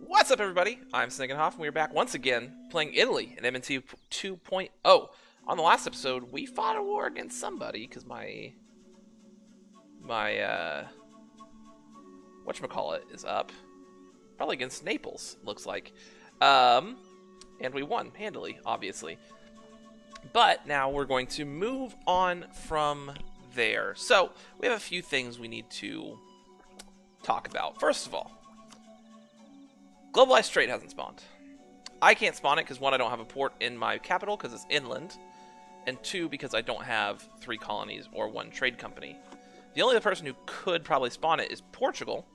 What's up, everybody? I'm Snickenhoff, and we're back once again playing Italy in MNT 2.0. On the last episode, we fought a war against somebody because my whatchamacallit is up. Probably against Naples, looks like. And we won handily, obviously. But now we're going to move on from there. So we have a few things we need to talk about. First of all, Globalized Trade hasn't spawned. I can't spawn it because, one, I don't have a port in my capital because it's inland, and two, because I don't have 3 colonies or 1 trade company. The only other person who could probably spawn it is Portugal,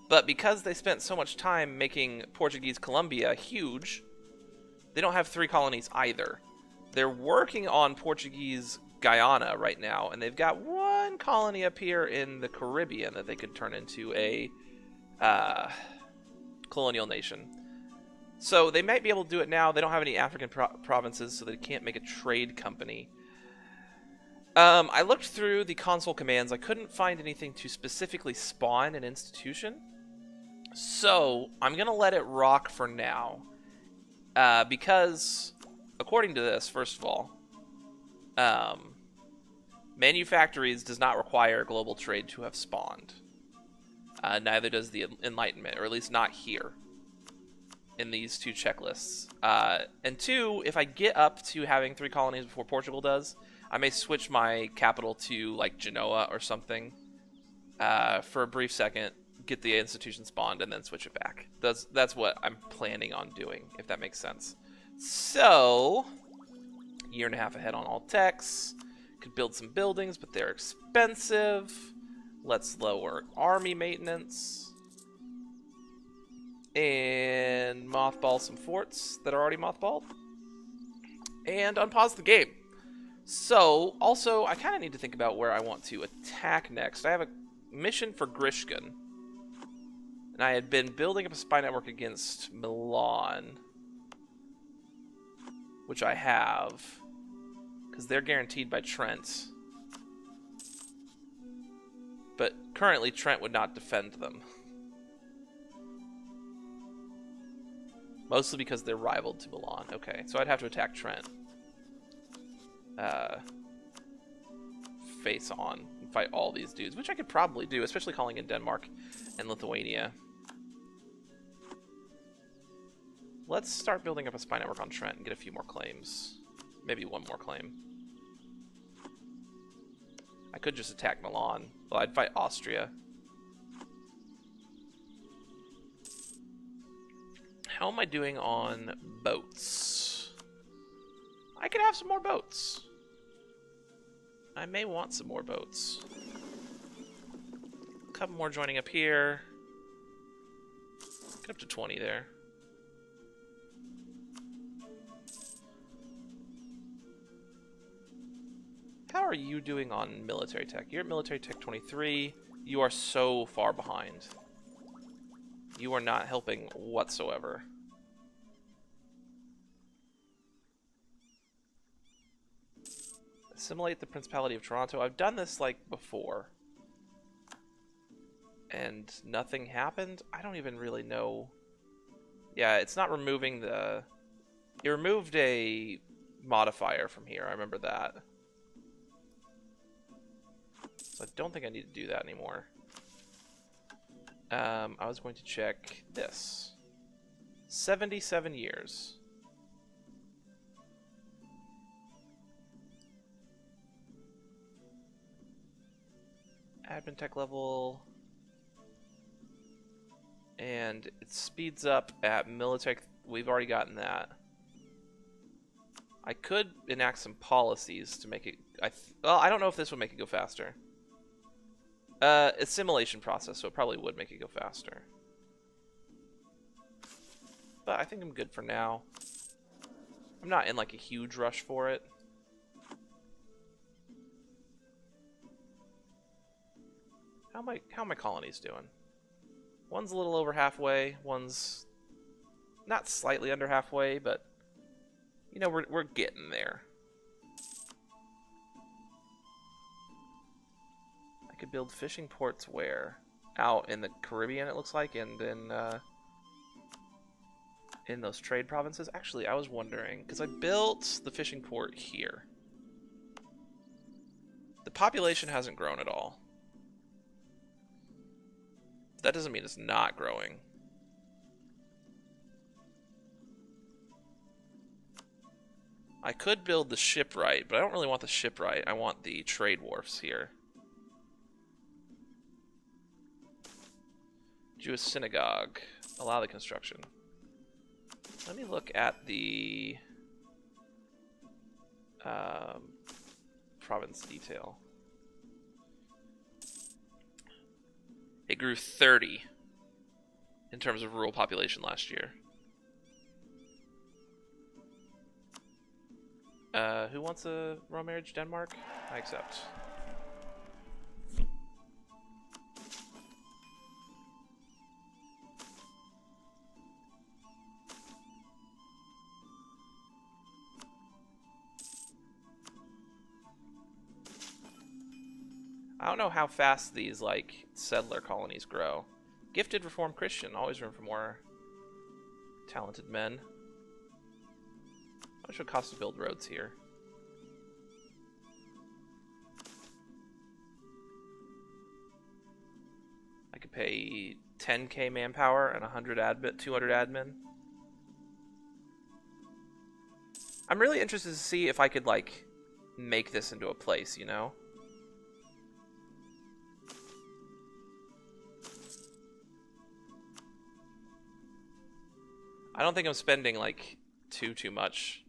but because they spent so much time making Portuguese Colombia huge, they don't have 3 colonies either. They're working on Portuguese Guyana right now, and they've got 1 colony up here in the Caribbean that they could turn into a colonial nation. So they might be able to do it now. They don't have any African provinces, so they can't make a trade company. I looked through the console commands. I couldn't find anything to specifically spawn an institution. So I'm going to let it rock for now. Because, according to this, first of all, manufactories does not require global trade to have spawned. Neither does the Enlightenment, or at least not here in these 2 checklists. And 2, if I get up to having 3 colonies before Portugal does, I may switch my capital to like Genoa or something for a brief second, get the institution spawned, and then switch it back. That's what I'm planning on doing, if that makes sense. So, 1.5 years ahead on all techs. Could build some buildings, but they're expensive. Let's lower army maintenance. And mothball some forts that are already mothballed. And unpause the game. So, also, I kind of need to think about where I want to attack next. I have a mission for Grishkin. And I had been building up a spy network against Milan. Which I have. Because they're guaranteed by Trent. But currently, Trent would not defend them. Mostly because they're rivaled to Milan. Okay, so I'd have to attack Trent. Face on. And fight all these dudes, which I could probably do, especially calling in Denmark and Lithuania. Let's start building up a spy network on Trent and get a few more claims. Maybe 1 more claim. I could just attack Milan. Well, I'd fight Austria. How am I doing on boats? I could have some more boats. I may want some more boats. A couple more joining up here. Get up to 20 there. How are you doing on military tech? You're at military tech 23. You are so far behind. You are not helping whatsoever. Assimilate the Principality of Toronto. I've done this like before. And nothing happened? I don't even really know. Yeah, it's not removing the... It removed a modifier from here. I remember that. So I don't think I need to do that anymore. I was going to check this. 77 years. Admin tech level. And it speeds up at Militech. We've already gotten that. I could enact some policies to make it... well, I don't know if this would make it go faster. Assimilation process, so it probably would make it go faster. But I think I'm good for now. I'm not in like a huge rush for it. How are my colonies doing? One's a little over halfway, one's not slightly under halfway, but you know, we're getting there. I could build fishing ports where? Out in the Caribbean, it looks like, and in in those trade provinces. Actually, I was wondering, because I built the fishing port here. The population hasn't grown at all. That doesn't mean it's not growing. I could build the shipwright, but I don't really want the shipwright. I want the trade wharfs here. Jewish synagogue. Allow the construction. Let me look at the province detail. It grew 30 in terms of rural population last year. Who wants a royal marriage? Denmark? I accept. I don't know how fast these, like, settler colonies grow. Gifted Reformed Christian. Always room for more talented men. How much would it cost to build roads here? I could pay 10k manpower and 200 admin. I'm really interested to see if I could, like, make this into a place, you know? I don't think I'm spending, like, too much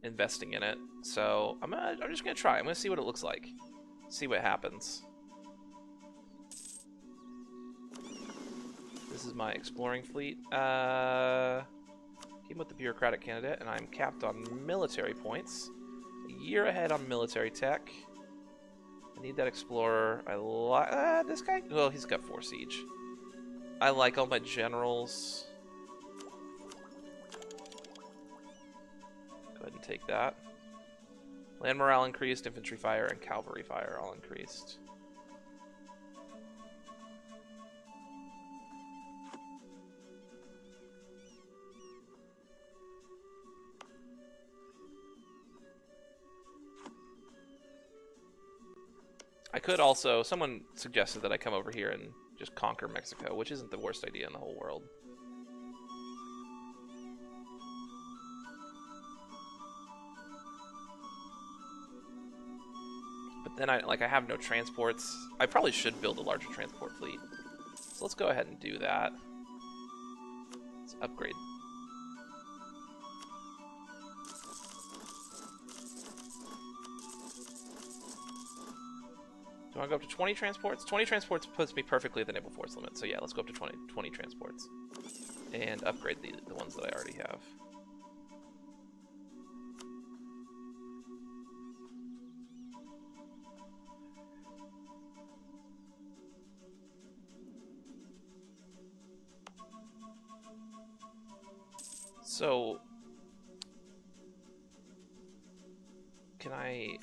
investing in it, so I'm just gonna try. I'm gonna see what it looks like, see what happens. This is my exploring fleet. Keep with the bureaucratic candidate, and I'm capped on military points. A year ahead on military tech. I need that explorer. I like this guy. Well, he's got 4 siege. I like all my generals. Go ahead and take that. Land morale increased, infantry fire and cavalry fire all increased. I could also, someone suggested that I come over here and just conquer Mexico, which isn't the worst idea in the whole world. But then I have no transports. I probably should build a larger transport fleet. So let's go ahead and do that. Let's upgrade. Do I go up to 20 transports? 20 transports puts me perfectly at the naval force limit. So yeah, let's go up to 20 transports. And upgrade the ones that I already have. So, can I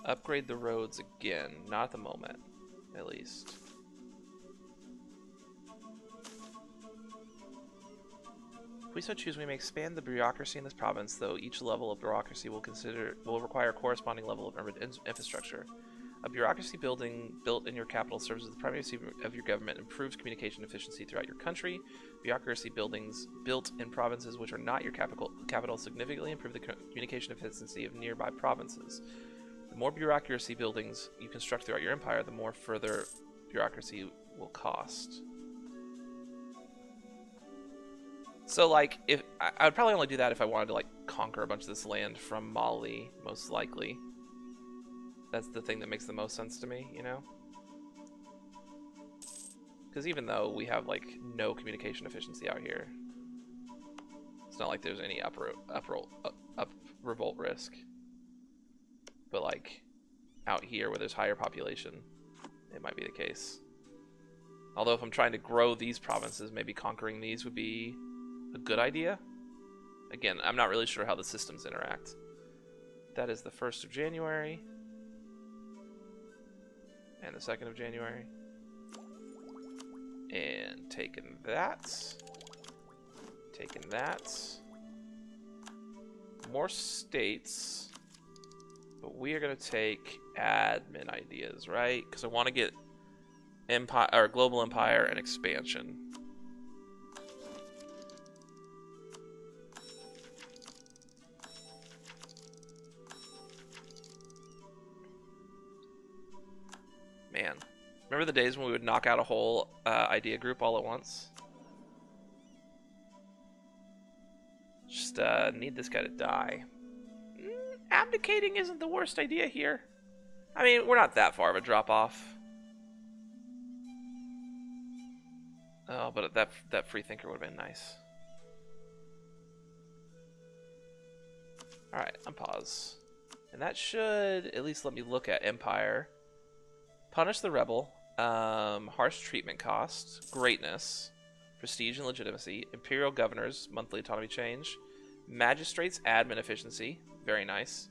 upgrade the roads again? Not at the moment, at least. If we so choose, we may expand the bureaucracy in this province, though each level of bureaucracy will require a corresponding level of urban infrastructure. A bureaucracy building built in your capital serves as the primary seat of your government, improves communication efficiency throughout your country. Bureaucracy buildings built in provinces which are not your capital significantly improve the communication efficiency of nearby provinces. The more bureaucracy buildings you construct throughout your empire, the more further bureaucracy will cost. So, like, if I would probably only do that if I wanted to, like, conquer a bunch of this land from Mali, most likely. That's the thing that makes the most sense to me, you know? Because even though we have, like, no communication efficiency out here, it's not like there's any up revolt risk. But, like, out here where there's higher population, it might be the case. Although if I'm trying to grow these provinces, maybe conquering these would be a good idea. Again, I'm not really sure how the systems interact. That is the 1st of January. And the 2nd of January. And taking that. Taking that. More states. But we are going to take admin ideas, right? Because I want to get empire or global empire and expansion. Man, remember the days when we would knock out a whole idea group all at once? Just need this guy to die. Abdicating isn't the worst idea here. I mean, we're not that far of a drop-off. Oh, but that free thinker would have been nice. Alright, unpause. And that should at least let me look at Empire. Punish the rebel. Harsh treatment cost. Greatness. Prestige and legitimacy. Imperial governors. Monthly autonomy change. Magistrates admin efficiency. Very nice.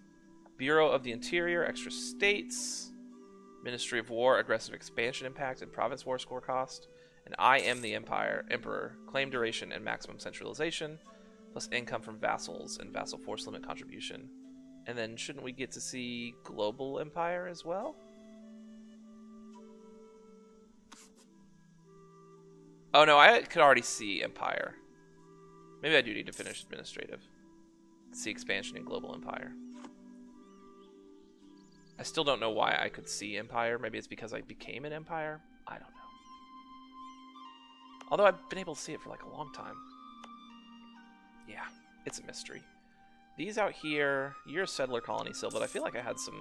Bureau of the Interior. Extra states. Ministry of War. Aggressive expansion impact and province war score cost. And I am the Emperor. Claim duration and maximum centralization. Plus income from vassals and vassal force limit contribution. And then shouldn't we get to see global empire as well? Oh no, I could already see empire. Maybe I do need to finish administrative. See expansion in global empire. I still don't know why I could see empire. Maybe it's because I became an empire. I don't know. Although I've been able to see it for like a long time. Yeah, it's a mystery. These out here, you're a settler colony still, but I feel like I had some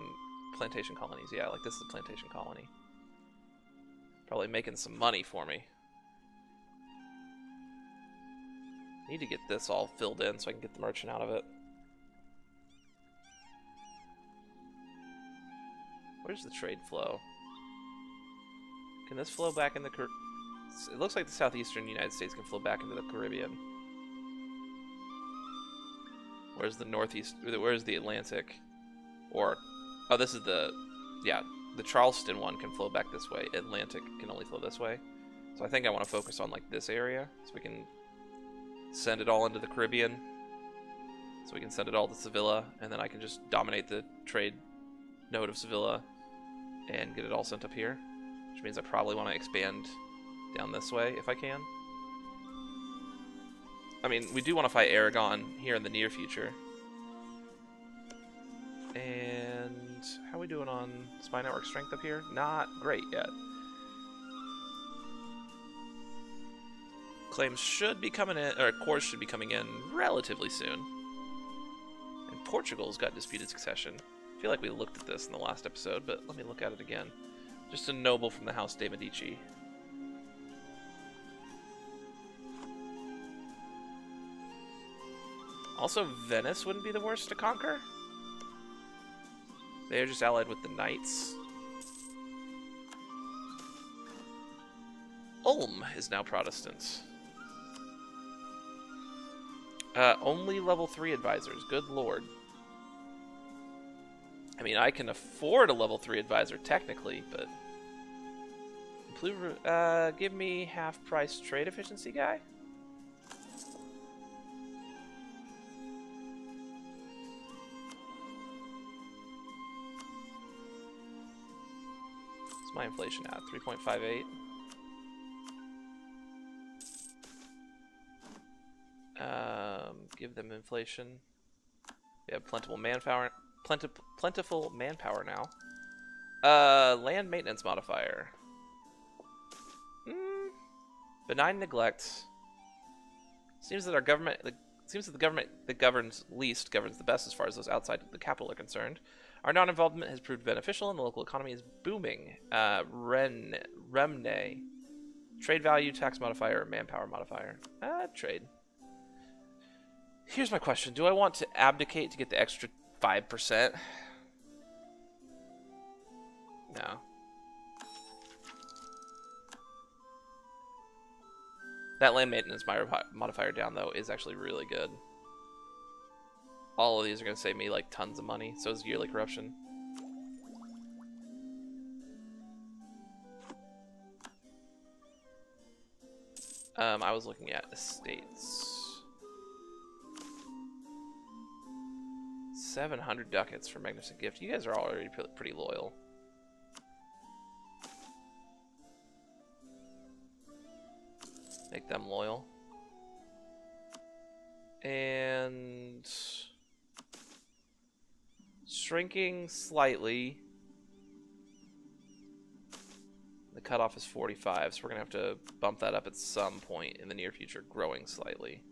plantation colonies. Yeah, like this is a plantation colony. Probably making some money for me. Need to get this all filled in so I can get the merchant out of it. Where's the trade flow? Can this flow back in the it looks like the southeastern United States can flow back into the Caribbean. Where's the northeast? Where's the Atlantic? Or, oh, this is the, yeah, the Charleston one can flow back this way. Atlantic can only flow this way. So I think I want to focus on like this area so we can send it all into the Caribbean. So we can send it all to Sevilla, and then I can just dominate the trade node of Sevilla and get it all sent up here. Which means I probably want to expand down this way if I can. I mean, we do want to fight Aragon here in the near future. And how are we doing on spy network strength up here? Not great yet. Claims should be coming in, or cores should be coming in relatively soon. And Portugal's got disputed succession. I feel like we looked at this in the last episode, but let me look at it again. Just a noble from the House de Medici. Also, Venice wouldn't be the worst to conquer. They are just allied with the Knights. Ulm is now Protestant. Only level 3 advisors. Good lord. I mean, I can afford a level 3 advisor technically, but... give me half-price trade efficiency guy? What's my inflation at? 3.58? Give them inflation. We have plentiful manpower. Plentiful manpower now. Land maintenance modifier. Benign neglect. Seems that our government. Seems that the government that governs least governs the best as far as those outside the capital are concerned. Our non-involvement has proved beneficial, and the local economy is booming. Remne. Trade value, tax modifier, manpower modifier. Trade. Here's my question. Do I want to abdicate to get the extra 5%? No. That land maintenance modifier down, though, is actually really good. All of these are going to save me, like, tons of money. So is yearly corruption. I was looking at estates. 700 ducats for magnificent gift. You guys are already pretty loyal. Make them loyal. And shrinking slightly. The cutoff is 45, so we're going to have to bump that up at some point in the near future, growing slightly.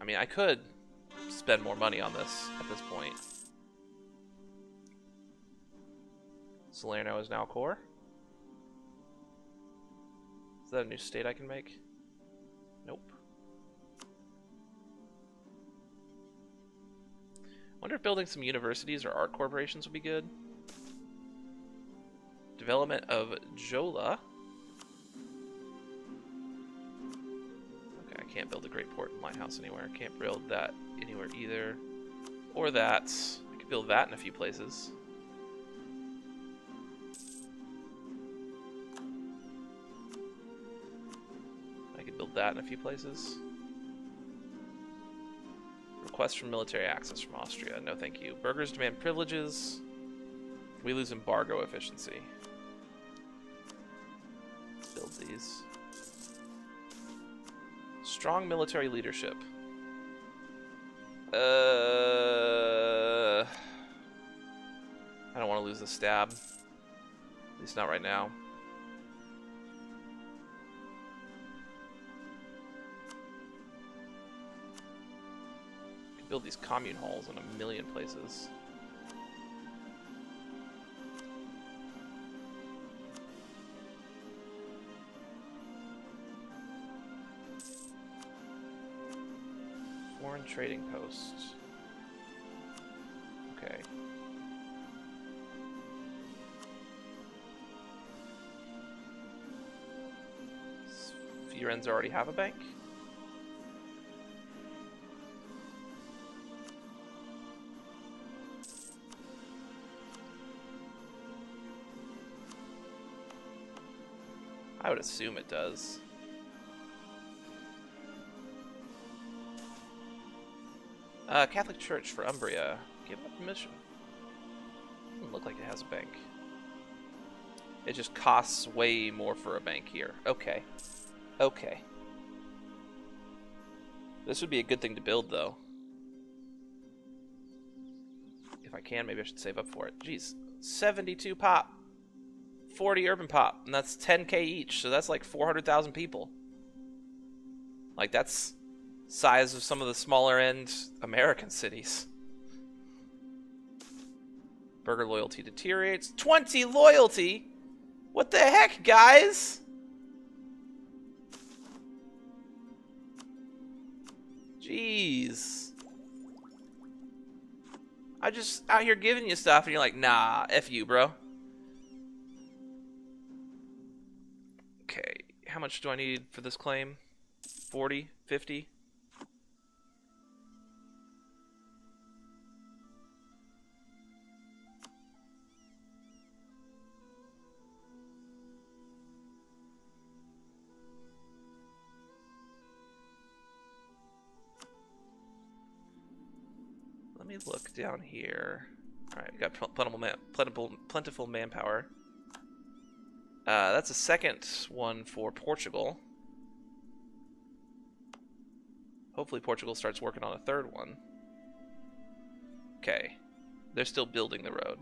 I mean, I could spend more money on this at this point. Salerno is now core. Is that a new state I can make? Nope. Wonder if building some universities or art corporations would be good. Development of Jola. Okay, I can't build a great port lighthouse anywhere. Can't build that anywhere either. Or that. I could build that in a few places. I could build that in a few places. Request for military access from Austria. No thank you. Burghers demand privileges. We lose embargo efficiency. Build these. Strong military leadership. I don't want to lose the stab. At least not right now. Could build these commune halls in a million places. Foreign trading posts. Okay. Firenze already have a bank? I would assume it does. Catholic Church for Umbria. Give it permission. Doesn't look like it has a bank. It just costs way more for a bank here. Okay. Okay. This would be a good thing to build, though. If I can, maybe I should save up for it. Jeez. 72 pop. 40 urban pop. And that's 10k each, so that's like 400,000 people. Like, that's size of some of the smaller end American cities. Burger loyalty deteriorates. 20 loyalty? What the heck, guys? Jeez. I'm just out here giving you stuff and you're like, nah, F you, bro. Okay, how much do I need for this claim? 40? 50? Let me look down here. Alright, we got plentiful manpower. That's a second one for Portugal. Hopefully Portugal starts working on a third one. Okay. They're still building the road.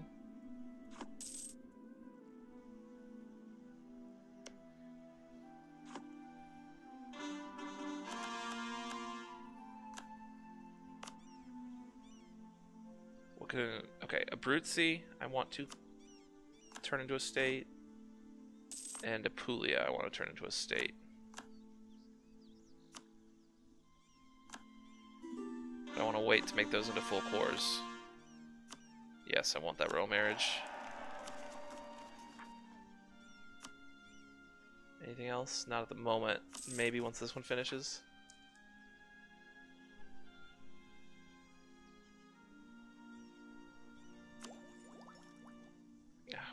Okay, Abruzzi, I want to turn into a state. And Apulia, I want to turn into a state. I want to wait to make those into full cores. Yes, I want that royal marriage. Anything else? Not at the moment. Maybe once this one finishes.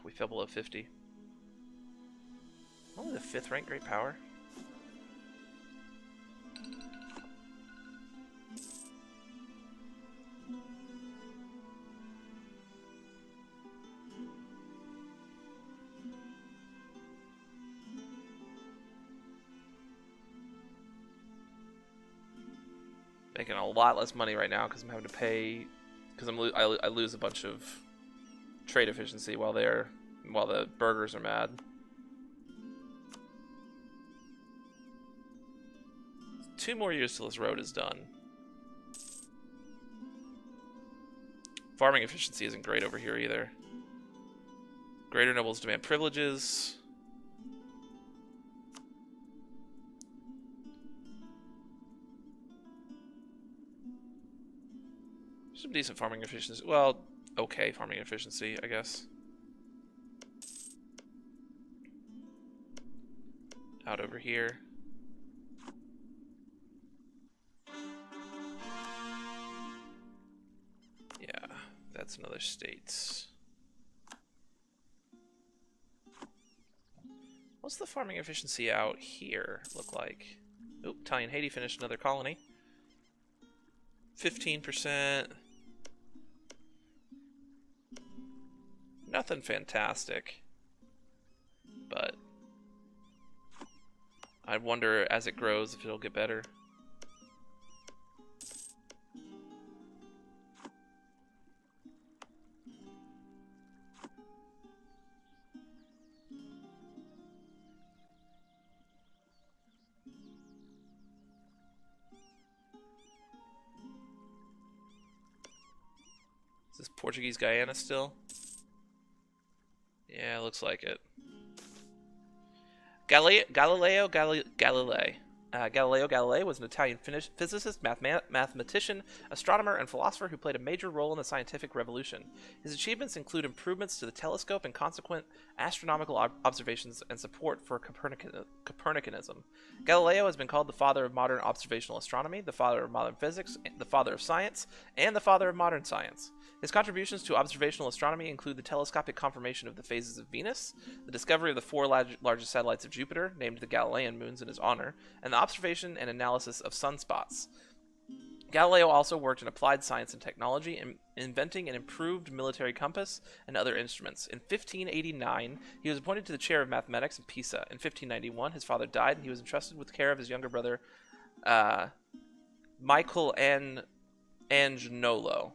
We fell below 50. Only the 5th rank great power. Making a lot less money right now because I'm having to pay, because I lose a bunch of trade efficiency while the burgers are mad. Two more years till this road is done. Farming efficiency isn't great over here either. Greater nobles demand privileges. Some decent farming efficiency. Well, okay farming efficiency, I guess. Out over here. Yeah, that's another state. What's the farming efficiency out here look like? Oop, Italian Haiti finished another colony. 15%. Nothing fantastic. But I wonder as it grows if it'll get better. Is this Portuguese Guyana still? Yeah, looks like it. Galileo Galilei was an Italian physicist, mathematician, astronomer, and philosopher who played a major role in the scientific revolution. His achievements include improvements to the telescope and consequent astronomical observations and support for Copernicanism. Galileo has been called the father of modern observational astronomy, the father of modern physics, the father of science, and the father of modern science. His contributions to observational astronomy include the telescopic confirmation of the phases of Venus, the discovery of the four largest satellites of Jupiter, named the Galilean moons in his honor, and the observation and analysis of sunspots. Galileo also worked in applied science and technology, inventing an improved military compass and other instruments. In 1589, he was appointed to the chair of mathematics in Pisa. In 1591, his father died, and he was entrusted with the care of his younger brother, Michelangelo.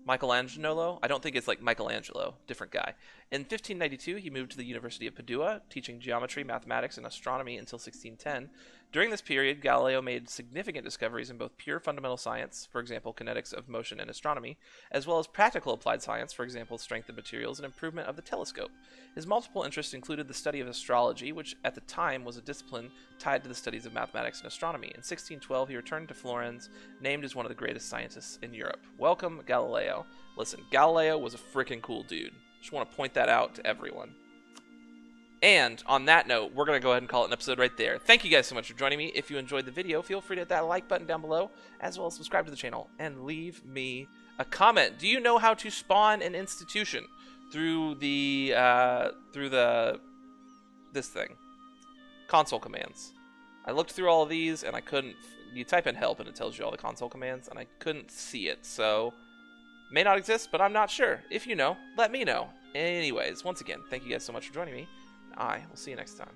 Michelangelo? I don't think it's like Michelangelo. Different guy. In 1592, he moved to the University of Padua, teaching geometry, mathematics, and astronomy until 1610. During this period, Galileo made significant discoveries in both pure fundamental science, for example, kinetics of motion and astronomy, as well as practical applied science, for example, strength of materials and improvement of the telescope. His multiple interests included the study of astrology, which at the time was a discipline tied to the studies of mathematics and astronomy. In 1612, he returned to Florence, named as one of the greatest scientists in Europe. Welcome, Galileo. Listen, Galileo was a freaking cool dude. Just want to point that out to everyone. And on that note, we're going to go ahead and call it an episode right there. Thank you guys so much for joining me. If you enjoyed the video, feel free to hit that like button down below, as well as subscribe to the channel, and leave me a comment. Do you know how to spawn an institution through this thing? Console commands. I looked through all of these, and I couldn't... You type in help, and it tells you all the console commands, and I couldn't see it, so... May not exist, but I'm not sure. If you know, let me know. Anyways, once again, thank you guys so much for joining me. I will see you next time.